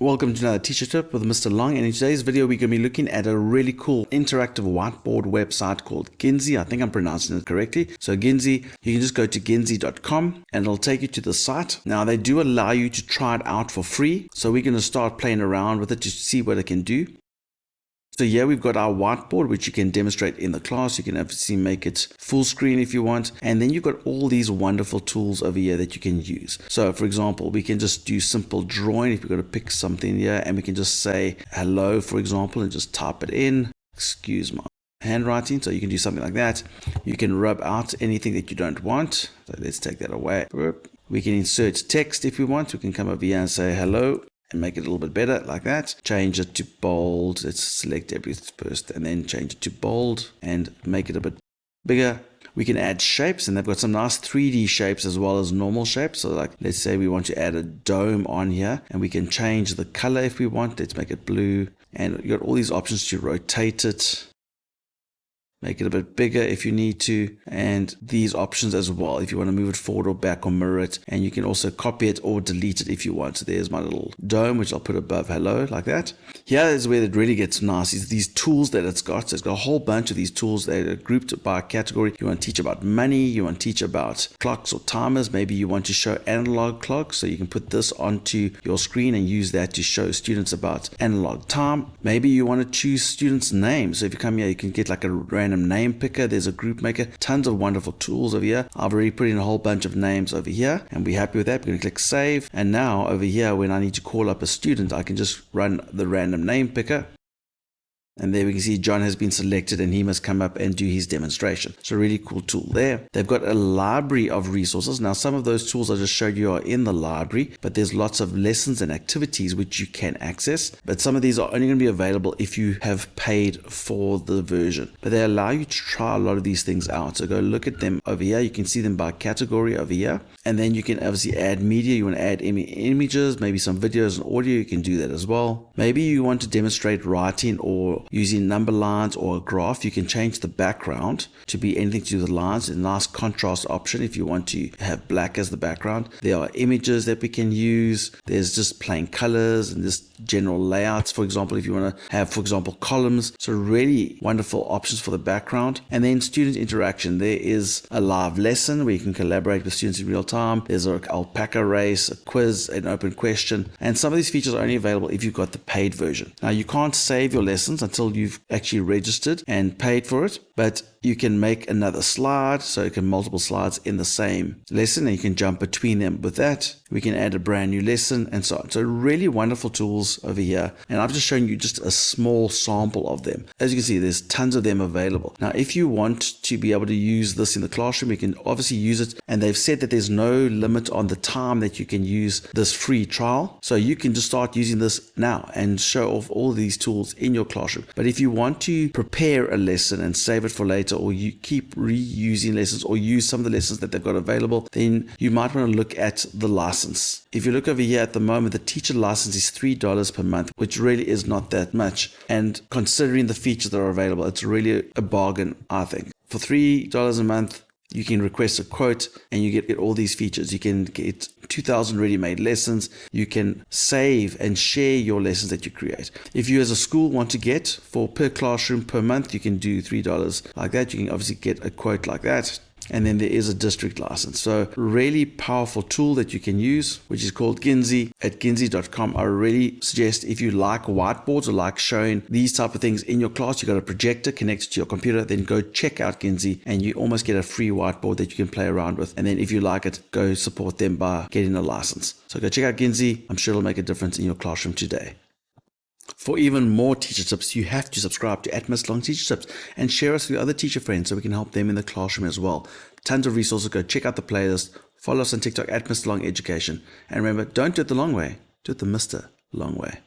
Welcome to another teacher tip with Mr. Long, and in today's video we're going to be looking at a really cool interactive whiteboard website called Gynzy. I think I'm pronouncing it correctly. So Gynzy, you can just go to gynzy.com and it'll take you to the site. Now they do allow you to try it out for free, so we're going to start playing around with it to see what it can do. So here we've got our whiteboard, which you can demonstrate in the class. You can obviously make it full screen if you want. And then you've got all these wonderful tools over here that you can use. So for example, we can just do simple drawing. If we've got to pick something here and we can just say hello, for example, and just type it in. Excuse my handwriting. So you can do something like that. You can rub out anything that you don't want. So let's take that away. We can insert text if we want. We can come over here and say hello, and make it a little bit better like that. Change it to bold. Let's select everything first and then change it to bold and make it a bit bigger. We can add shapes, and they've got some nice 3D shapes as well as normal shapes. So like, let's say we want to add a dome on here, and we can change the color if we want. Let's make it blue, and you've got all these options to rotate it, make it a bit bigger if you need to, and these options as well if you want to move it forward or back or mirror it. And you can also copy it or delete it if you want. So there's my little dome, which I'll put above hello like that. Here is where it really gets nice, is these tools that it's got. So it's got a whole bunch of these tools that are grouped by category. You want to teach about money, you want to teach about clocks or timers, maybe you want to show analog clocks, so you can put this onto your screen and use that to show students about analog time. Maybe you want to choose students' names. So if you come here, you can get like a random name picker. There's a group maker, tons of wonderful tools over here. I've already put in a whole bunch of names over here, and we're happy with that. We're going to click save, and now over here when I need to call up a student, I can just run the random name picker. And there we can see John has been selected and he must come up and do his demonstration. So really cool tool there. They've got a library of resources. Now some of those tools I just showed you are in the library, but there's lots of lessons and activities which you can access. But some of these are only going to be available if you have paid for the version. But they allow you to try a lot of these things out. So go look at them over here. You can see them by category over here. And then you can obviously add media. You want to add images, maybe some videos and audio. You can do that as well. Maybe you want to demonstrate writing or using number lines or a graph. You can change the background to be anything to do with lines. A nice contrast option if you want to have black as the background. There are images that we can use. There's just plain colors and just general layouts. For example, if you want to have, for example, columns. So really wonderful options for the background. And then student interaction. There is a live lesson where you can collaborate with students in real time. There's an alpaca race, a quiz, an open question. And some of these features are only available if you've got the paid version. Now you can't save your lessons until you've actually registered and paid for it, but you can make another slide, so you can multiple slides in the same lesson and you can jump between them. With that, we can add a brand new lesson and so on. So really wonderful tools over here, and I've just shown you just a small sample of them. As you can see, there's tons of them available. Now if you want to be able to use this in the classroom, you can obviously use it, and they've said that there's no limit on the time that you can use this free trial, so you can just start using this now and show off all these tools in your classroom. But if you want to prepare a lesson and save it for later, or you keep reusing lessons or use some of the lessons that they've got available, then you might want to look at the license. If you look over here at the moment, the teacher license is $3 per month, which really is not that much. And considering the features that are available, it's really a bargain, I think. For $3 a month, you can request a quote and you get all these features. You can get 2,000 ready-made lessons. You can save and share your lessons that you create. If you as a school want to get for per classroom per month, you can do $3 like that. You can obviously get a quote like that. And then there is a district license. So really powerful tool that you can use, which is called Gynzy at gynzy.com. I really suggest, if you like whiteboards or like showing these type of things in your class, you got a projector connected to your computer, then go check out Gynzy and you almost get a free whiteboard that you can play around with. And then if you like it, go support them by getting a license. So go check out Gynzy. I'm sure it'll make a difference in your classroom today. For even more teacher tips, you have to subscribe to Mr. Long Teacher Tips and share us with your other teacher friends so we can help them in the classroom as well. Tons of resources. Go check out the playlist. Follow us on TikTok at Mr. Long Education. And remember, don't do it the long way. Do it the Mr. Long way.